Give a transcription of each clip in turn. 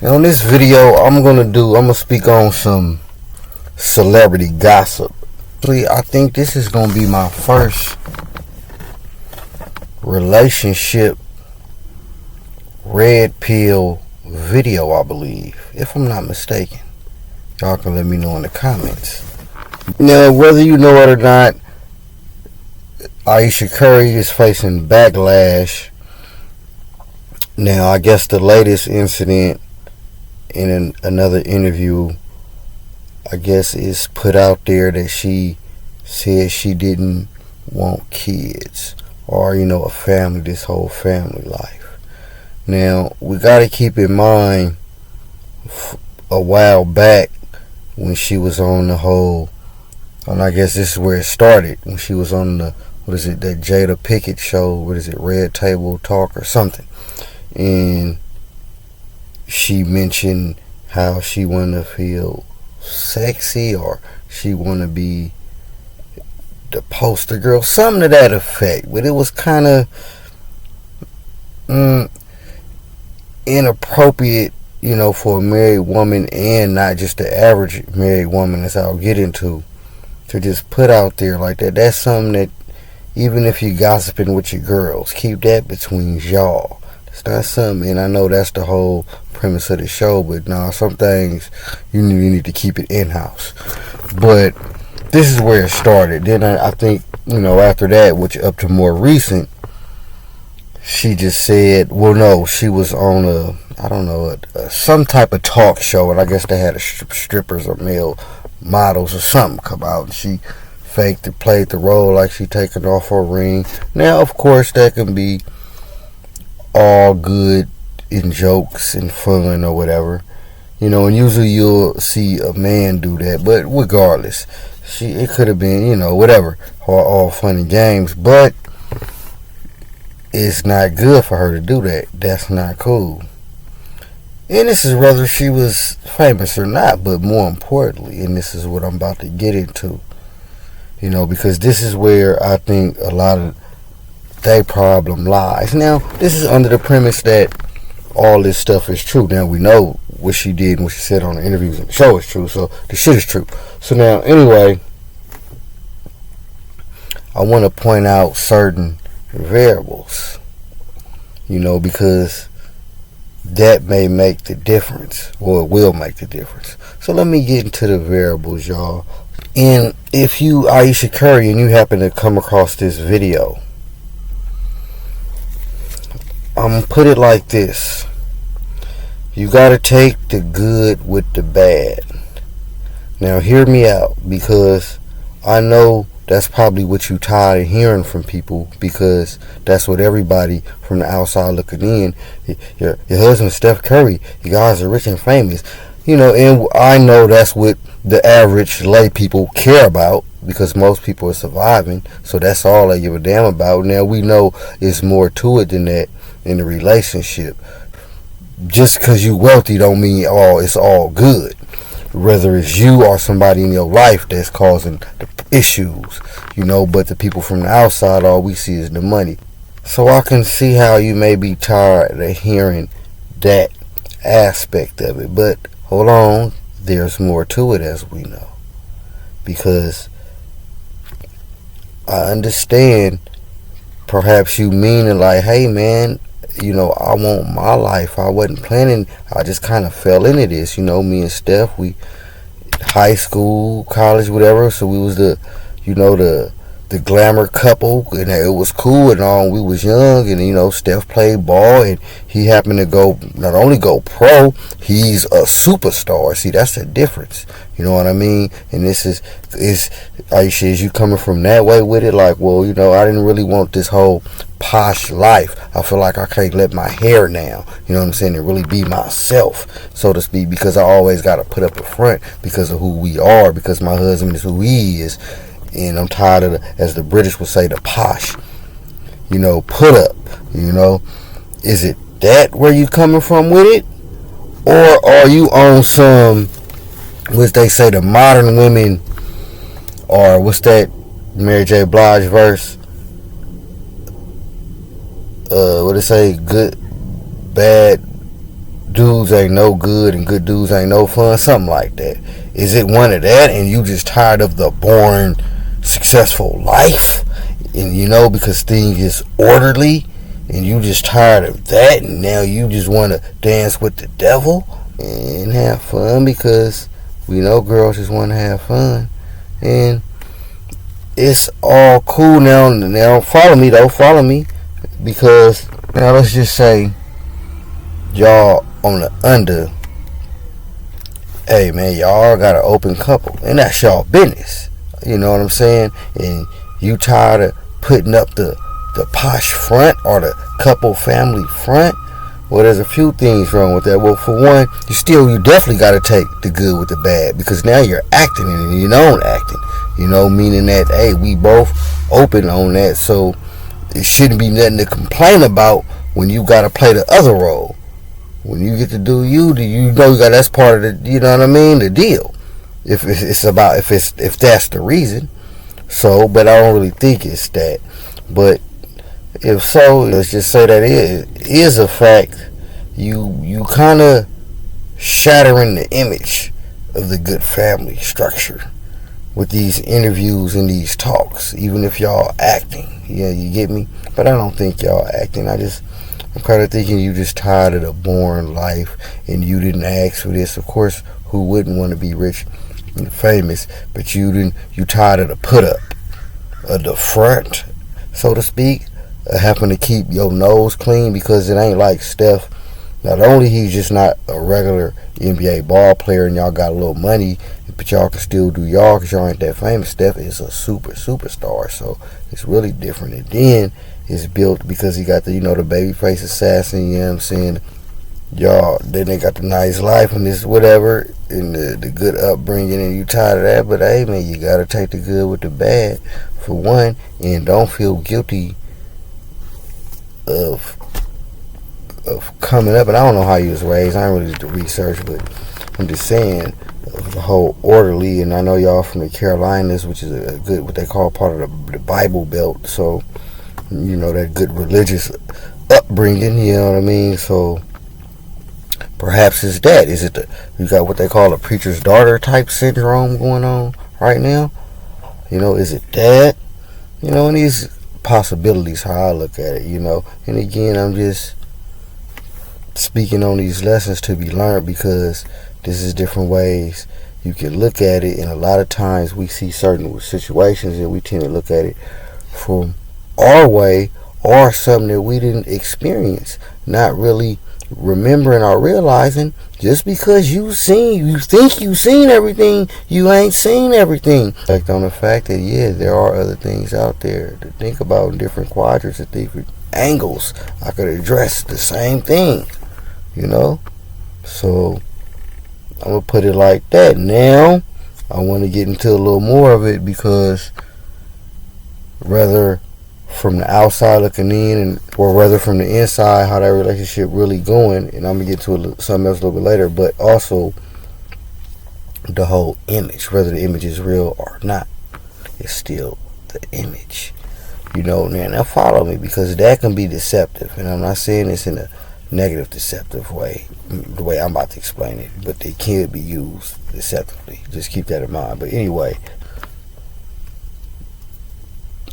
And on this video, I'm gonna speak on some celebrity gossip. Actually, I think this is gonna be my first relationship red pill video, I believe, if I'm not mistaken. Y'all can let me know in the comments. Now, whether you know it or not, Ayesha Curry is facing backlash. Now, I guess the latest incident in another interview, I guess, is put out there that she said she didn't want kids or, a family, this whole family life. Now, we got to keep in mind a while back when she was on the whole, and I guess this is where it started, when she was on the, that Jada Pinkett show, Red Table Talk or something. And she mentioned how she wanted to feel sexy, or she wanted to be the poster girl, something to that effect. But it was kind of inappropriate, for a married woman, and not just the average married woman, as I'll get into, to just put out there like that. That's something that, even if you gossiping with your girls, keep that between y'all. It's not something, and I know that's the whole premise of the show, but some things you need to keep it in-house. But this is where it started. Then I think, after that, which up to more recent, she just said, well, no, she was on some type of talk show, and I guess they had strippers or male models or something come out, and she faked and played the role like she taking off her ring. Now, of course, that can be all good in jokes and fun or whatever, and usually you'll see a man do that. But regardless, it could have been, whatever, all fun and games, but it's not good for her to do that. That's not cool. And this is whether she was famous or not, but more importantly, and this is what I'm about to get into, because this is where I think a lot of their problem lies. Now, this is under the premise that all this stuff is true. Now, we know what she did and what she said on the interviews and the show is true, so the shit is true. So now, anyway, I want to point out certain variables, because that may make the difference, or it will make the difference. So let me get into the variables, y'all. And if you Ayesha Curry and you happen to come across this video, I'm going to put it like this. You got to take the good with the bad. Now, hear me out, because I know that's probably what you tired of hearing from people, because that's what everybody from the outside looking in. Your husband, Steph Curry, you guys are rich and famous. And I know that's what the average lay people care about, because most people are surviving, so that's all they give a damn about. Now, we know it's more to it than that in the relationship. Just because you wealthy don't mean it's all good. Whether it's you or somebody in your life that's causing the issues, but the people from the outside, all we see is the money. So I can see how you may be tired of hearing that aspect of it, but hold on, there's more to it, as we know, because I understand perhaps you mean it like, hey man, I want my life. I wasn't planning. I just kind of fell into this. Me and Steph, we high school, college, whatever. So we was the glamour couple, and it was cool and all. We was young, and Steph played ball, and he happened to not only go pro, he's a superstar. See, that's the difference. You know what I mean? And this is Ayesha, is you coming from that way with it? Like, well, I didn't really want this whole posh life. I feel like I can't let my hair down, you know what I'm saying, and really be myself, so to speak, because I always got to put up a front because of who we are, because my husband is who he is, and I'm tired of as the British would say, the posh, put up, is it that where you coming from with it, or are you on some, which they say the modern women, or what's that Mary J. Blige verse, what they say, good, bad, dudes ain't no good and good dudes ain't no fun, something like that. Is it one of that, and you just tired of the boring, successful life, and because things is orderly, and you just tired of that, and now you just want to dance with the devil and have fun, because we know girls just want to have fun, and it's all cool now. Now follow me, because now let's just say y'all on the under. Hey man, y'all got an open couple, and that's y'all business. You know what I'm saying? And you tired of putting up the posh front or the couple family front? Well, there's a few things wrong with that. Well, for one, you definitely got to take the good with the bad, because now you're acting and you're known acting. Meaning that, hey, we both open on that, so it shouldn't be nothing to complain about when you got to play the other role. When you get to do you that's part of the, the deal. If that's the reason. So, but I don't really think it's that. But if so, let's just say that it is a fact. You kind of shattering the image of the good family structure with these interviews and these talks, even if y'all acting. Yeah, you get me? But I don't think y'all acting. I'm kind of thinking you just tired of the boring life, and you didn't ask for this. Of course, who wouldn't want to be rich and famous? But you tired of the put up, of the front, so to speak. Happen to keep your nose clean, because it ain't like Steph. Not only he's just not a regular NBA ball player, and y'all got a little money, but y'all can still do y'all because y'all ain't that famous. Steph is a superstar, so it's really different. And then it's built because he got the the babyface assassin. You know what I'm saying? Y'all, then they got the nice life and this whatever, and the good upbringing, and you tired of that. But hey man, you gotta take the good with the bad, for one, and don't feel guilty of coming up. And I don't know how he was raised. I ain't really did the research, but I'm just saying the whole orderly. And I know y'all from the Carolinas, which is a good, what they call part of the Bible Belt. So that good religious upbringing. You know what I mean? So perhaps it's that. Is it you got what they call a preacher's daughter type syndrome going on right now? Is it that? And these possibilities, how I look at it. And again, I'm just speaking on these lessons to be learned, because this is different ways you can look at it. And a lot of times we see certain situations and we tend to look at it from our way, or something that we didn't experience, not really remembering or realizing. Just because you think you've seen everything, you ain't seen everything. Like on the fact that there are other things out there to think about in different quadrants and different angles. I could address the same thing, So I'm gonna put it like that. Now I want to get into a little more of it, because rather from the outside looking in, or rather from the inside, how that relationship really going. And I'm gonna get to something else a little bit later, but also the whole image, whether the image is real or not, it's still the image. Now follow me, because that can be deceptive, and I'm not saying this in a negative deceptive way, the way I'm about to explain it, but they can be used deceptively. Just keep that in mind. But anyway,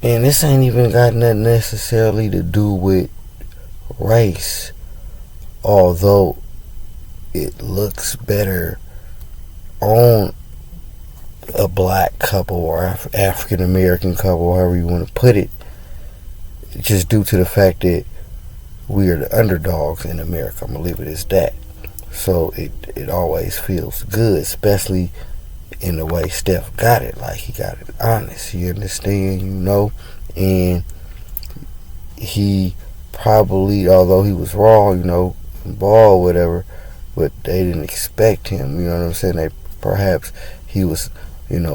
and this ain't even got nothing necessarily to do with race, although it looks better on a black couple or African American couple, however you want to put it, just due to the fact that we are the underdogs in America. I'm gonna leave it as that. So it always feels good, especially in the way Steph got it. Like, he got it honest, you understand, and he probably, although he was raw, ball, whatever, but they didn't expect him, you know what I'm saying? Perhaps he was,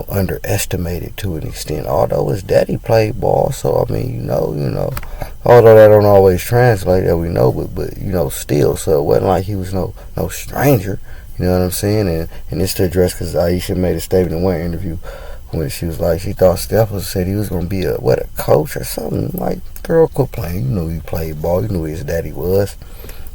underestimated to an extent, although his daddy played ball, so I mean, although that don't always translate, that we know, but still, so it wasn't like he was no stranger. You know what I'm saying? And it's to address, because Ayesha made a statement in one interview when she was like, she thought Steph said he was going to be a coach or something. Like, girl, quit playing. You knew he played ball. You knew who his daddy was.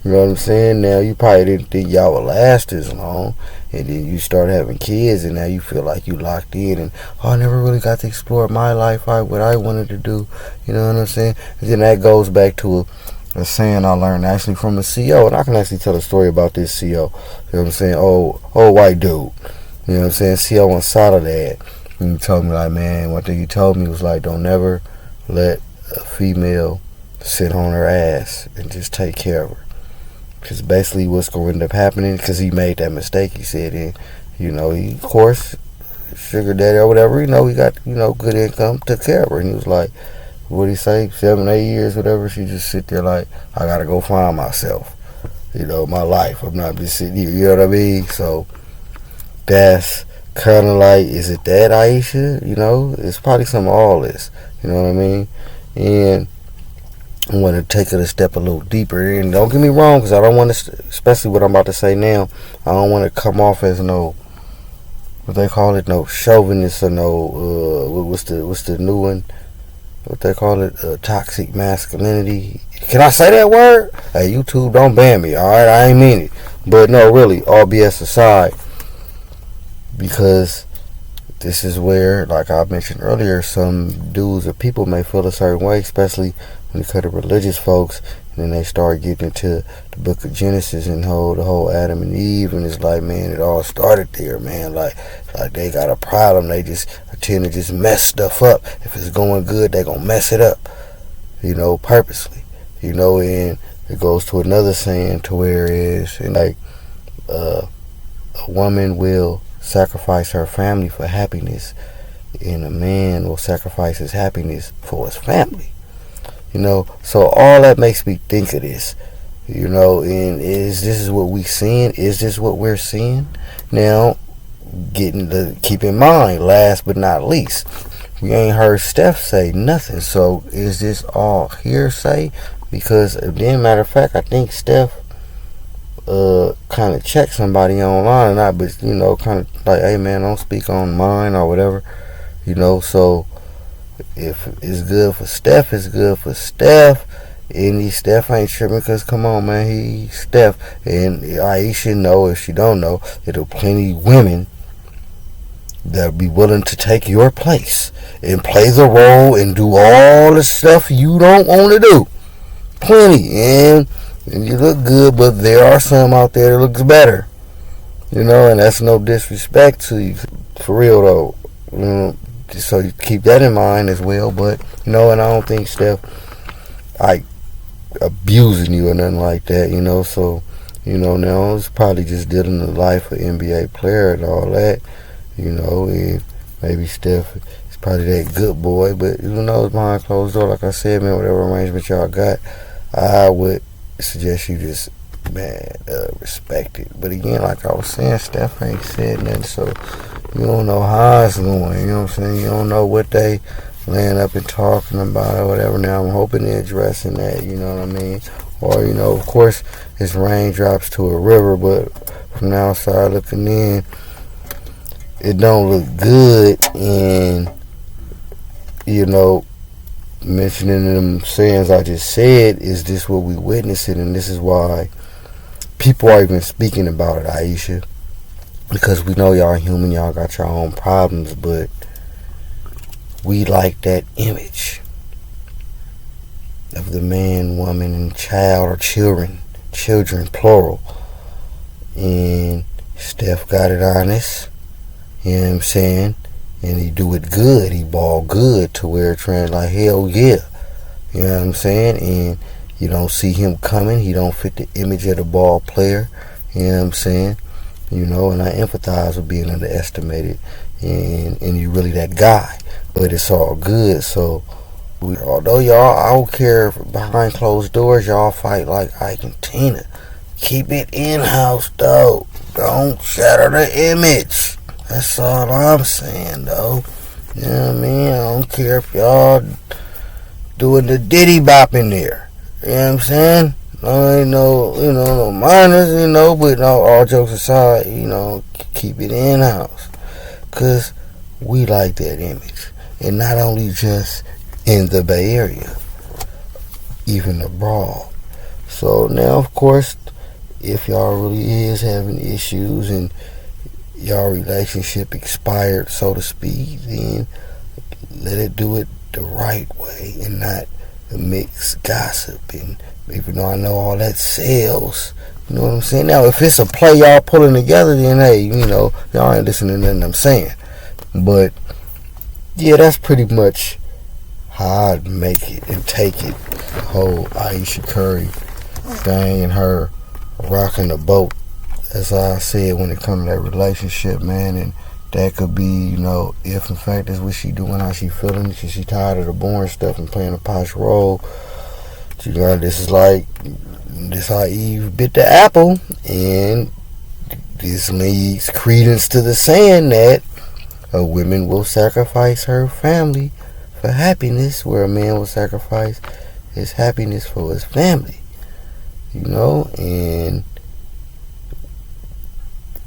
You know what I'm saying? Now, you probably didn't think y'all would last as long. And then you start having kids, and now you feel like you locked in. And, oh, I never really got to explore my life, what I wanted to do. You know what I'm saying? And then that goes back to a saying I learned actually from a CO. And I can actually tell a story about this CO. You know what I'm saying? Oh, white dude. You know what I'm saying? CO on Soledad. And he told me, like, man, one thing he told me was, like, don't never let a female sit on her ass and just take care of her. Because basically what's going to end up happening, because he made that mistake, he said, and, you know, he, of course, sugar daddy or whatever, you know, he got, you know, good income, took care of her. And he was like, what'd he say, 7, 8 years, whatever, she just sit there like, I got to go find myself, you know, my life. I'm not just sitting here, you know what I mean? So that's kind of like, is it that, Ayesha? You know, it's probably some of all this, you know what I mean? And I want to take it a step a little deeper. And don't get me wrong, because I don't want to, especially what I'm about to say now, I don't want to come off as no, what they call it, no chauvinist or no, what's the new one? What they call it, toxic masculinity. Can I say that word? Hey, YouTube, don't ban me, alright? I ain't mean it. But no, really, all BS aside, because this is where, like I mentioned earlier, some dudes or people may feel a certain way, especially when it comes to religious folks, and then they start getting into the book of Genesis and the whole Adam and Eve, and it's like, man, it all started there, man. Like they got a problem. They just tend to just mess stuff up. If it's going good, they gonna mess it up, you know, purposely, you know. And it goes to another saying to where is, and like, a woman will sacrifice her family for happiness, and a man will sacrifice his happiness for his family. You know, so all that makes me think of this. You know, and this what we seeing? Is this what we're seeing? Now, keep in mind, last but not least, we ain't heard Steph say nothing. So is this all hearsay? Because then, matter of fact, I think Steph kind of check somebody online or not, but, you know, kind of like, hey man, don't speak on mine or whatever, you know. So if it's good for Steph, it's good for Steph. And Steph ain't tripping, because come on, man, he's Steph. And Ayesha know, if she don't know, there are plenty women that'll be willing to take your place and play the role and do all the stuff you don't want to do. Plenty. And you look good, but there are some out there that looks better, you know. And that's no disrespect to you, for real though, you know. So you keep that in mind as well. But, you know, and I don't think Steph like abusing you or nothing like that, you know. So, you know, now it's probably just dealing the life of an NBA player and all that, you know. And maybe Steph is probably that good boy, but who knows, behind closed door. Like I said, man, whatever arrangement y'all got, I would suggest you just, man, respect it. But again, like I was saying, Steph ain't said nothing, so you don't know how it's going, you know what I'm saying? You don't know what they laying up and talking about or whatever. Now I'm hoping they're addressing that, you know what I mean? Or, you know, of course it's raindrops to a river, but from the outside looking in, it don't look good. And, you know, mentioning them sayings I just said, is this what we witnessing? And this is why people are even speaking about it, Ayesha, because we know y'all human, y'all got your own problems, but we like that image of the man, woman, and child, or children plural. And Steph got it honest, you know what I'm saying? And he do it good. He ball good to where it's like, hell yeah. You know what I'm saying? And you don't see him coming. He don't fit the image of the ball player. You know what I'm saying? You know, and I empathize with being underestimated. And you really that guy. But it's all good. So, although y'all, I don't care if behind closed doors, y'all fight like Ike and Tina. Keep it in-house, though. Don't shatter the image. That's all I'm saying, though. You know what I mean? I don't care if y'all doing the diddy bop in there. You know what I'm saying? I ain't no, you know, no minors, you know, but no, all jokes aside, you know, keep it in-house. Because we like that image. And not only just in the Bay Area, even abroad. So now, of course, if y'all really is having issues and y'all relationship expired, so to speak, then let it do it the right way and not mix gossip. And even though I know all that sells, you know what I'm saying? Now, if it's a play y'all pulling together, then hey, y'all ain't listening to nothing I'm saying. But yeah, that's pretty much how I'd make it and take it. The whole Ayesha Curry thing and her rocking the boat. That's all I said when it comes to that relationship, man. And that could be, if in fact that's what she doing, how she feeling, because she tired of the boring stuff and playing a posh role. This is like, this how Eve bit the apple, and this leads credence to the saying that a woman will sacrifice her family for happiness, where a man will sacrifice his happiness for his family. And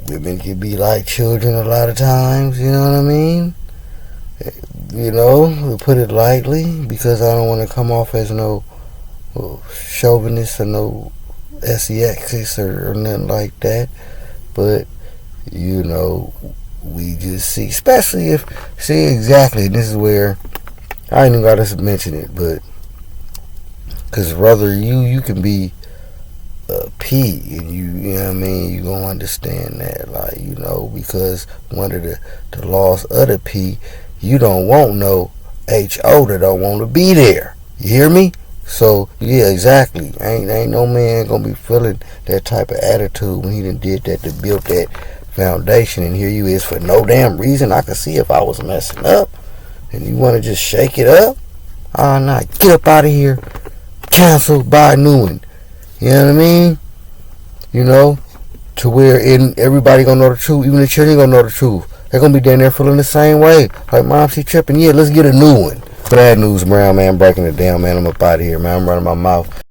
women can be like children a lot of times, you know what I mean? To put it lightly, because I don't want to come off as no chauvinist or no sexist or nothing like that. But, we just see, especially exactly, this is where, I ain't even got to mention it, but, because rather you can be a P, and you know what I mean, you gonna understand that, because one of the laws of the P, you don't want no HO that don't want to be there. You hear me? So yeah, exactly. Ain't no man gonna be feeling that type of attitude when he done did that to build that foundation, and here you is for no damn reason. I could see if I was messing up, and you want to just shake it up. Nah, get up out of here. Cancel, buy a new one. You know what I mean? To where everybody gonna know the truth. Even the children gonna know the truth. They're gonna be down there feeling the same way. Like, Mom, she tripping. Yeah, let's get a new one. Bad news, Brown man, breaking it down, man. I'm up out of here, man. I'm running my mouth.